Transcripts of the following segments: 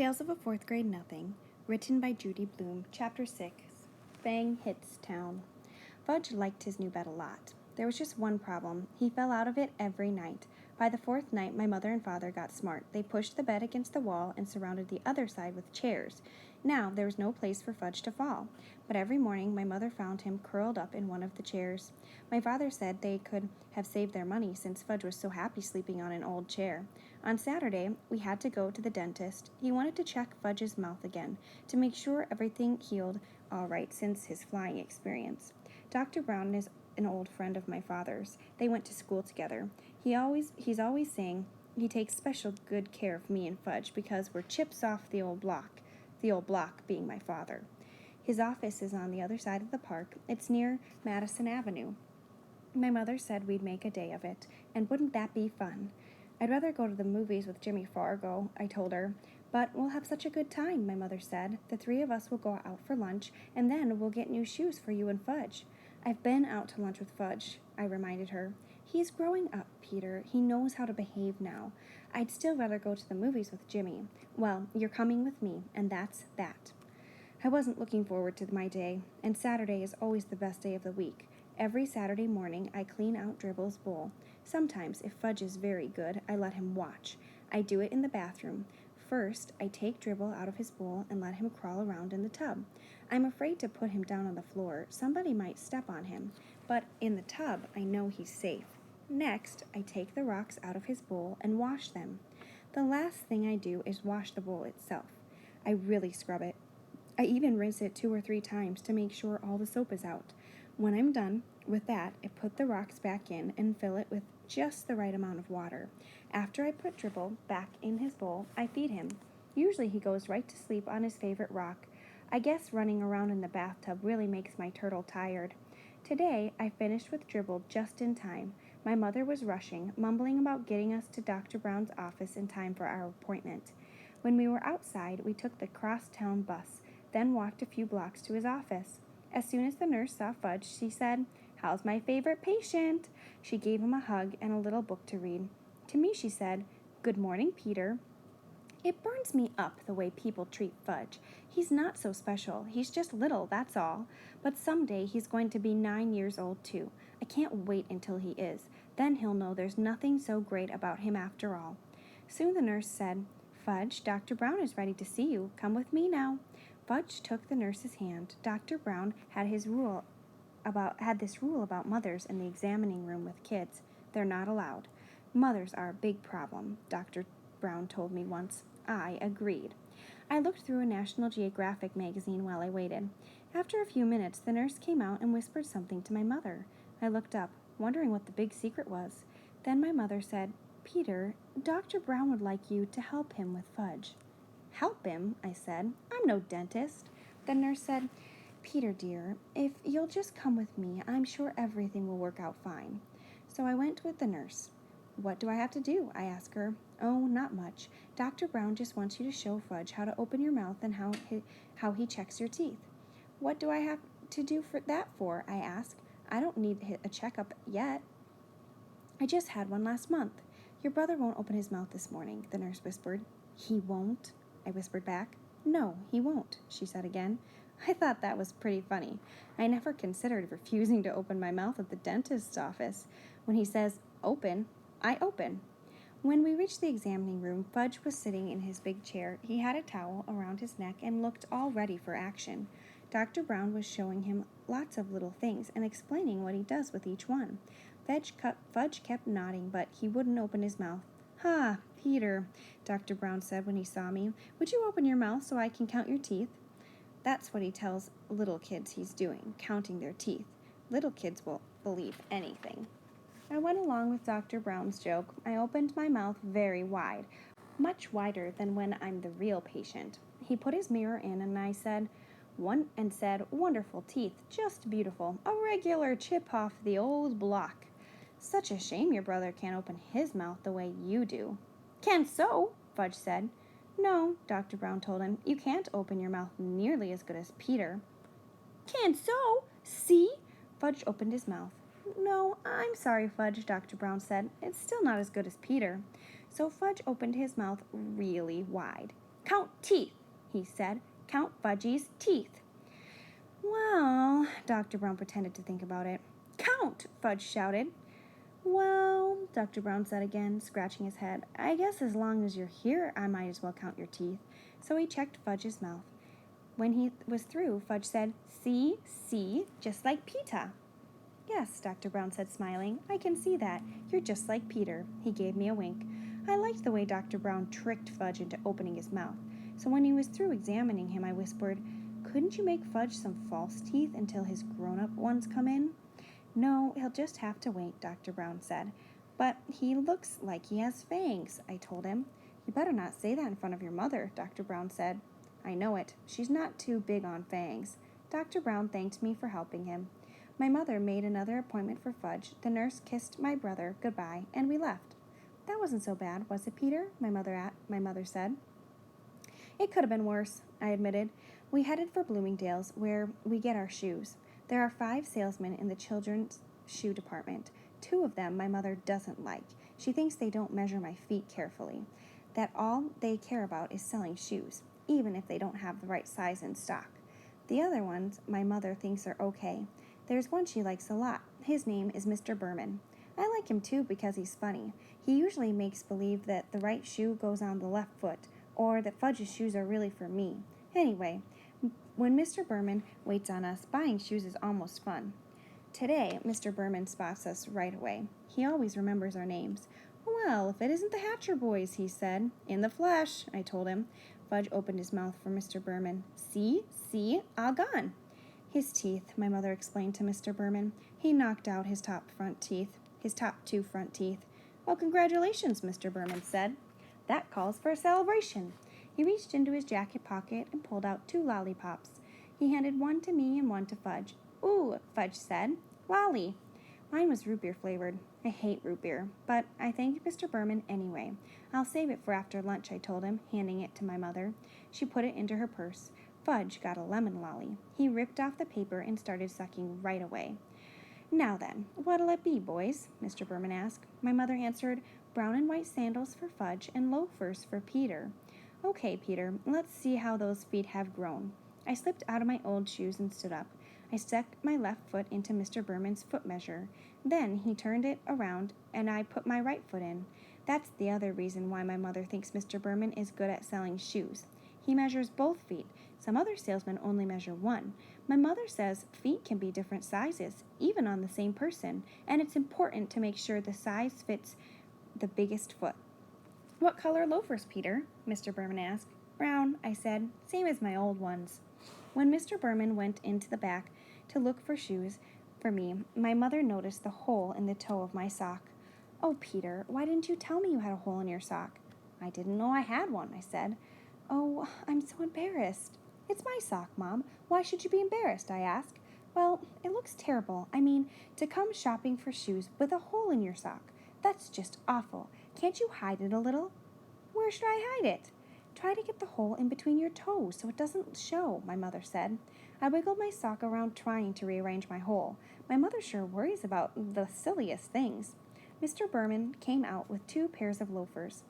Tales of a Fourth Grade Nothing, written by Judy Bloom, Chapter 6, Fang Hits Town. Fudge liked his new bed a lot. There was just one problem. He fell out of it every night. By the fourth night, my mother and father got smart. They pushed the bed against the wall and surrounded the other side with chairs. Now there was no place for Fudge to fall. But every morning, my mother found him curled up in one of the chairs. My father said they could have saved their money since Fudge was so happy sleeping on an old chair. On Saturday, we had to go to the dentist. He wanted to check Fudge's mouth again to make sure everything healed all right since his flying experience. Dr. Brown is an old friend of my father's. They went to school together. He's always saying he takes special good care of me and Fudge because we're chips off the old block being my father. His office is on the other side of the park. It's near Madison Avenue. My mother said we'd make a day of it, and wouldn't that be fun? I'd rather go to the movies with Jimmy Fargo, I told her. But we'll have such a good time, my mother said. The three of us will go out for lunch, and then we'll get new shoes for you and Fudge. I've been out to lunch with Fudge, I reminded her. He's growing up, Peter. He knows how to behave now. I'd still rather go to the movies with Jimmy. Well, you're coming with me, and that's that. I wasn't looking forward to my day, and Saturday is always the best day of the week. Every Saturday morning, I clean out Dribble's bowl. Sometimes, if Fudge is very good, I let him watch. I do it in the bathroom. First, I take Dribble out of his bowl and let him crawl around in the tub. I'm afraid to put him down on the floor. Somebody might step on him. But in the tub, I know he's safe. Next, I take the rocks out of his bowl and wash them. The last thing I do is wash the bowl itself. I really scrub it. I even rinse it 2 or 3 times to make sure all the soap is out. When I'm done with that, I put the rocks back in and fill it with just the right amount of water. After I put Dribble back in his bowl, I feed him. Usually he goes right to sleep on his favorite rock. I guess running around in the bathtub really makes my turtle tired. Today, I finished with Dribble just in time. My mother was rushing, mumbling about getting us to Dr. Brown's office in time for our appointment. When we were outside, we took the crosstown bus, then walked a few blocks to his office. As soon as the nurse saw Fudge, she said, "How's my favorite patient?" She gave him a hug and a little book to read. To me, she said, "Good morning, Peter." It burns me up the way people treat Fudge. He's not so special. He's just little, that's all. But someday he's going to be 9 years old, too. I can't wait until he is. Then he'll know there's nothing so great about him after all. Soon the nurse said, "Fudge, Dr. Brown is ready to see you. Come with me now." Fudge took the nurse's hand. Dr. Brown had this rule about mothers in the examining room with kids. They're not allowed. Mothers are a big problem, Dr. Brown told me once. I agreed. I looked through a National Geographic magazine while I waited. After a few minutes, the nurse came out and whispered something to my mother. I looked up, wondering what the big secret was. Then my mother said, "Peter, Dr. Brown would like you to help him with Fudge." "Help him?" I said. "I'm no dentist." The nurse said, "Peter, dear, if you'll just come with me, I'm sure everything will work out fine." So I went with the nurse. "What do I have to do?" I asked her. "Oh, not much. Dr. Brown just wants you to show Fudge how to open your mouth and how he checks your teeth." "What do I have to do that for?" I asked. "I don't need a checkup yet. I just had one last month." "Your brother won't open his mouth this morning," the nurse whispered. "He won't?" I whispered back. "No, he won't," she said again. I thought that was pretty funny. I never considered refusing to open my mouth at the dentist's office. When he says, "Open," I open. When we reached the examining room, Fudge was sitting in his big chair. He had a towel around his neck and looked all ready for action. Dr. Brown was showing him lots of little things and explaining what he does with each one. Fudge kept nodding, but he wouldn't open his mouth. "Ha, Peter," Dr. Brown said when he saw me. "Would you open your mouth so I can count your teeth?" That's what he tells little kids he's doing, counting their teeth. Little kids will believe anything. I went along with Dr. Brown's joke. I opened my mouth very wide, much wider than when I'm the real patient. He put his mirror in and I said, "Wonderful teeth, just beautiful, a regular chip off the old block. Such a shame your brother can't open his mouth the way you do." "Can so," Fudge said. "No," Dr. Brown told him, "you can't open your mouth nearly as good as Peter." "Can so? See?" Fudge opened his mouth. "No, I'm sorry, Fudge," Dr. Brown said. "It's still not as good as Peter." So Fudge opened his mouth really wide. "Count teeth," he said. "Count Fudgy's teeth." "Well," Dr. Brown pretended to think about it. "Count!" Fudge shouted. "Well," Dr. Brown said again, scratching his head, "I guess as long as you're here, I might as well count your teeth." So he checked Fudge's mouth. When he was through, Fudge said, "See, see, just like Peter." "Yes," Dr. Brown said, smiling, "I can see that. You're just like Peter." He gave me a wink. I liked the way Dr. Brown tricked Fudge into opening his mouth. So when he was through examining him, I whispered, "Couldn't you make Fudge some false teeth until his grown-up ones come in?" "No, he'll just have to wait," Dr. Brown said. "But he looks like he has fangs," I told him. "You better not say that in front of your mother," Dr. Brown said. "I know it. She's not too big on fangs." Dr. Brown thanked me for helping him. My mother made another appointment for Fudge. The nurse kissed my brother goodbye, and we left. "That wasn't so bad, was it, Peter?" My mother said. "It could have been worse," I admitted. We headed for Bloomingdale's, where we get our shoes. There are 5 salesmen in the children's shoe department. 2 of them my mother doesn't like. She thinks they don't measure my feet carefully, that all they care about is selling shoes, even if they don't have the right size in stock. The other ones my mother thinks are okay. There's one she likes a lot. His name is Mr. Berman. I like him too because he's funny. He usually makes believe that the right shoe goes on the left foot, or that Fudge's shoes are really for me. Anyway, when Mr. Berman waits on us, buying shoes is almost fun. Today, Mr. Berman spots us right away. He always remembers our names. "Well, if it isn't the Hatcher boys," he said. "In the flesh," I told him. Fudge opened his mouth for Mr. Berman. "See, all gone." "His teeth," my mother explained to Mr. Berman. "He knocked out his top 2 front teeth." "Well, congratulations," Mr. Berman said. "That calls for a celebration." He reached into his jacket pocket and pulled out 2 lollipops. He handed one to me and one to Fudge. "Ooh," Fudge said. "Lolly." Mine was root beer flavored. I hate root beer, but I thanked Mr. Berman anyway. "I'll save it for after lunch," I told him, handing it to my mother. She put it into her purse. Fudge got a lemon lolly. He ripped off the paper and started sucking right away. "Now then, what'll it be, boys?" Mr. Berman asked. My mother answered, "Brown and white sandals for Fudge and loafers for Peter." "Okay, Peter, let's see how those feet have grown." I slipped out of my old shoes and stood up. I stuck my left foot into Mr. Berman's foot measure. Then he turned it around, and I put my right foot in. That's the other reason why my mother thinks Mr. Berman is good at selling shoes. He measures both feet. Some other salesmen only measure one. My mother says feet can be different sizes, even on the same person, and it's important to make sure the size fits the biggest foot. "What color loafers, Peter?" Mr. Berman asked. "Brown," I said, "same as my old ones." When Mr. Berman went into the back to look for shoes for me, my mother noticed the hole in the toe of my sock. "Oh, Peter, why didn't you tell me you had a hole in your sock?" "I didn't know I had one," I said. "Oh, I'm so embarrassed." "It's my sock, Mom. Why should you be embarrassed?" I asked. "Well, it looks terrible. I mean, to come shopping for shoes with a hole in your sock. That's just awful. Can't you hide it a little?" "Where should I hide it?" "Try to get the hole in between your toes so it doesn't show," my mother said. I wiggled my sock around trying to rearrange my hole. My mother sure worries about the silliest things. Mr. Berman came out with 2 pairs of loafers.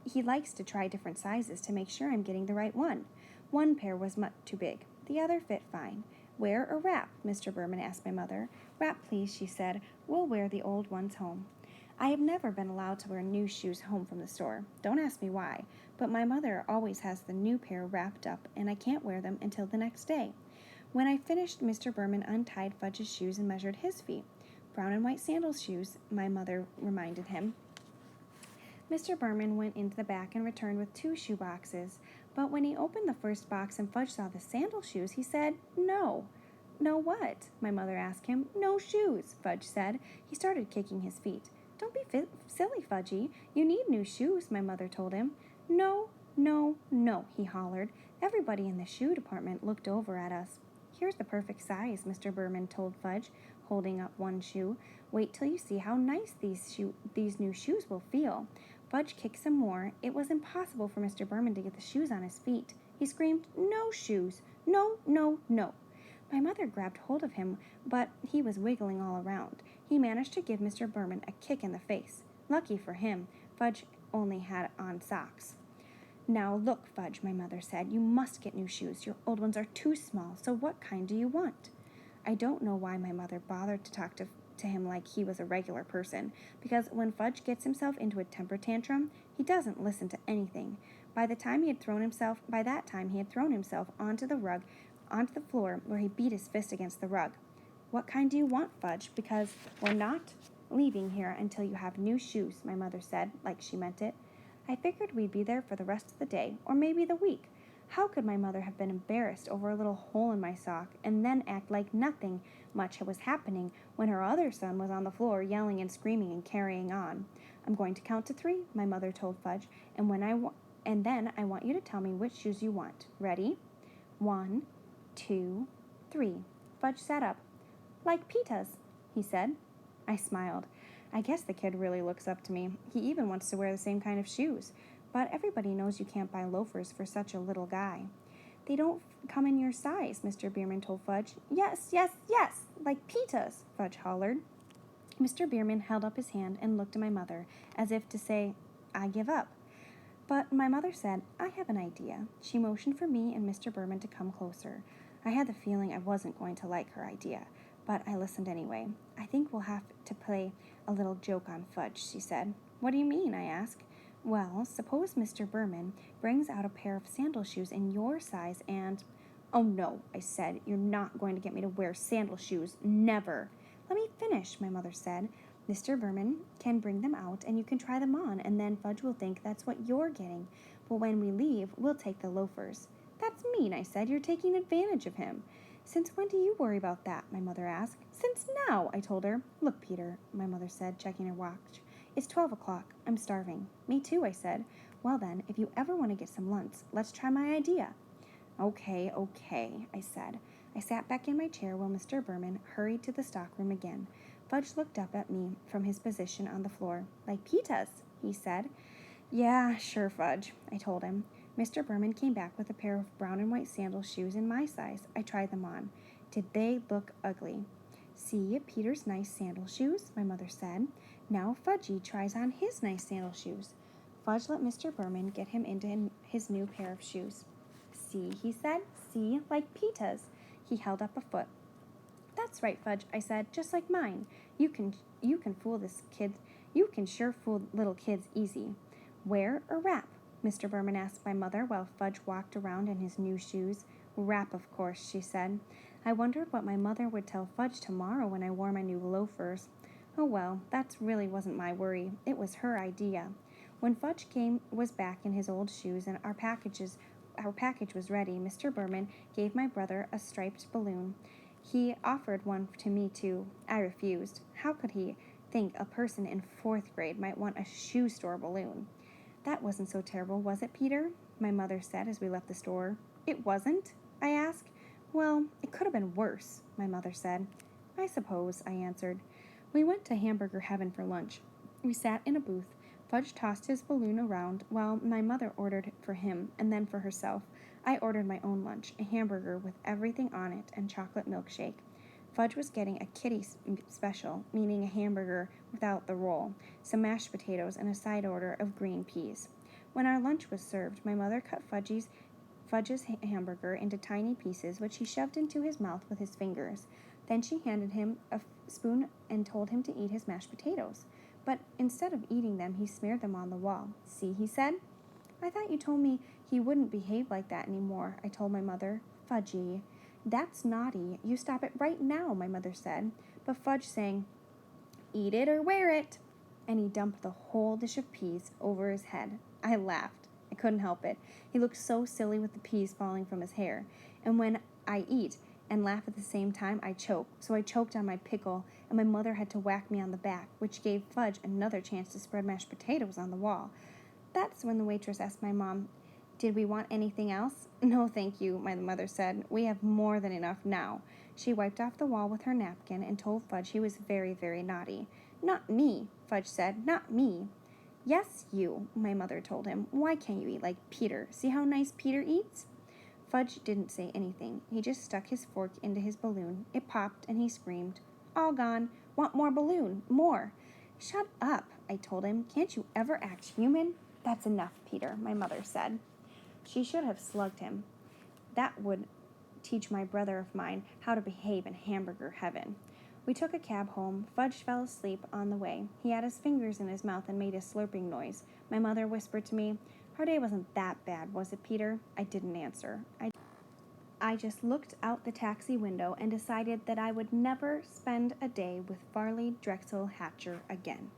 He likes to try different sizes to make sure I'm getting the right one. One pair was much too big. The other fit fine. "Wear or wrap?" Mr. Berman asked my mother. "Wrap, please," she said. "We'll wear the old ones home." I have never been allowed to wear new shoes home from the store. Don't ask me why, but my mother always has the new pair wrapped up, and I can't wear them until the next day. When I finished, Mr. Berman untied Fudge's shoes and measured his feet. "Brown and white sandals shoes," my mother reminded him. Mr. Berman went into the back and returned with 2 shoe boxes, but when he opened the first box and Fudge saw the sandal shoes, he said, "No." "No what?" my mother asked him. "No shoes," Fudge said. He started kicking his feet. "Don't be silly, Fudgy. You need new shoes," my mother told him. "No, no, no," he hollered. Everybody in the shoe department looked over at us. "Here's the perfect size," Mr. Berman told Fudge, holding up one shoe. "Wait till you see how nice these new shoes will feel." Fudge kicked some more. It was impossible for Mr. Berman to get the shoes on his feet. He screamed, "No shoes! No, no, no!" My mother grabbed hold of him, but he was wiggling all around. He managed to give Mr. Berman a kick in the face. Lucky for him, Fudge only had on socks. Now look, Fudge, my mother said, you must get new shoes. Your old ones are too small, so what kind do you want? I don't know why my mother bothered to talk to him like he was a regular person, because when Fudge gets himself into a temper tantrum, he doesn't listen to anything. By that time he had thrown himself onto the floor, where he beat his fist against the rug. What kind do you want, Fudge? Because we're not leaving here until you have new shoes, my mother said, like she meant it. I figured we'd be there for the rest of the day, or maybe the week. How could my mother have been embarrassed over a little hole in my sock and then act like nothing much was happening when her other son was on the floor yelling and screaming and carrying on? I'm going to count to 3, my mother told Fudge, and then I want you to tell me which shoes you want. Ready? 1, 2, 3. Fudge sat up. Like Pita's, he said. I smiled. I guess the kid really looks up to me. He even wants to wear the same kind of shoes. But everybody knows you can't buy loafers for such a little guy. They don't come in your size, Mr. Bierman told Fudge. Yes, yes, yes, like Pita's, Fudge hollered. Mr. Bierman held up his hand and looked at my mother, as if to say, I give up. But my mother said, I have an idea. She motioned for me and Mr. Bierman to come closer. I had the feeling I wasn't going to like her idea, but I listened anyway. I think we'll have to play a little joke on Fudge, she said. What do you mean? I asked. Well, suppose Mr. Bierman brings out a pair of sandal shoes in your size and... Oh, no, I said. You're not going to get me to wear sandal shoes. Never. Let me finish, my mother said. Mr. Bierman can bring them out and you can try them on, and then Fudge will think that's what you're getting. But when we leave, we'll take the loafers. That's mean, I said. You're taking advantage of him. Since when do you worry about that? My mother asked. Since now, I told her. Look, Peter, my mother said, checking her watch. It's 12 o'clock. I'm starving. Me too, I said. Well then, if you ever want to get some lunch, let's try my idea. Okay, I said. I sat back in my chair while Mr. Bierman hurried to the stockroom again. Fudge looked up at me from his position on the floor. Like Pita's, he said. Yeah, sure, Fudge, I told him. Mr. Bierman came back with a pair of brown and white sandal shoes in my size. I tried them on. Did they look ugly? See, Peter's nice sandal shoes, my mother said. Now Fudgy tries on his nice sandal shoes. Fudge let Mr. Bierman get him into his new pair of shoes. See, he said. See, like Pita's. He held up a foot. That's right, Fudge, I said, just like mine. You can fool this kid. You can sure fool little kids easy. Wear or wrap? Mr. Bierman asked my mother while Fudge walked around in his new shoes. Wrap, of course, she said. I wondered what my mother would tell Fudge tomorrow when I wore my new loafers. Oh well, that really wasn't my worry. It was her idea. When Fudge was back in his old shoes and our package was ready, Mr. Bierman gave my brother a striped balloon. He offered one to me too. I refused. How could he think a person in 4th grade might want a shoe store balloon? That wasn't so terrible, was it, Peter? My mother said as we left the store. It wasn't? I asked. Well, it could have been worse, my mother said. I suppose, I answered. We went to Hamburger Heaven for lunch. We sat in a booth. Fudge tossed his balloon around while my mother ordered for him and then for herself. I ordered my own lunch, a hamburger with everything on it and chocolate milkshake. Fudge was getting a kiddie special, meaning a hamburger without the roll, some mashed potatoes, and a side order of green peas. When our lunch was served, my mother cut Fudge's hamburger into tiny pieces, which he shoved into his mouth with his fingers. Then she handed him a spoon and told him to eat his mashed potatoes. But instead of eating them, he smeared them on the wall. See, he said. I thought you told me he wouldn't behave like that anymore, I told my mother. Fudgy. That's naughty. You stop it right now, my mother said. But Fudge sang, Eat it or wear it. And he dumped the whole dish of peas over his head. I laughed. I couldn't help it. He looked so silly with the peas falling from his hair. And when I eat and laugh at the same time, I choke. So I choked on my pickle, and my mother had to whack me on the back, which gave Fudge another chance to spread mashed potatoes on the wall. That's when the waitress asked my mom, Did we want anything else? No, thank you, my mother said. We have more than enough now. She wiped off the wall with her napkin and told Fudge he was very, very naughty. Not me, Fudge said. Not me. Yes, you, my mother told him. Why can't you eat like Peter? See how nice Peter eats? Fudge didn't say anything. He just stuck his fork into his balloon. It popped, and he screamed, All gone. Want more balloon. More. Shut up, I told him. Can't you ever act human? That's enough, Peter, my mother said. She should have slugged him. That would teach my brother of mine how to behave in hamburger heaven. We took a cab home. Fudge fell asleep on the way. He had his fingers in his mouth and made a slurping noise. My mother whispered to me, "Our day wasn't that bad, was it, Peter?" I didn't answer. I just looked out the taxi window and decided that I would never spend a day with Farley Drexel Hatcher again.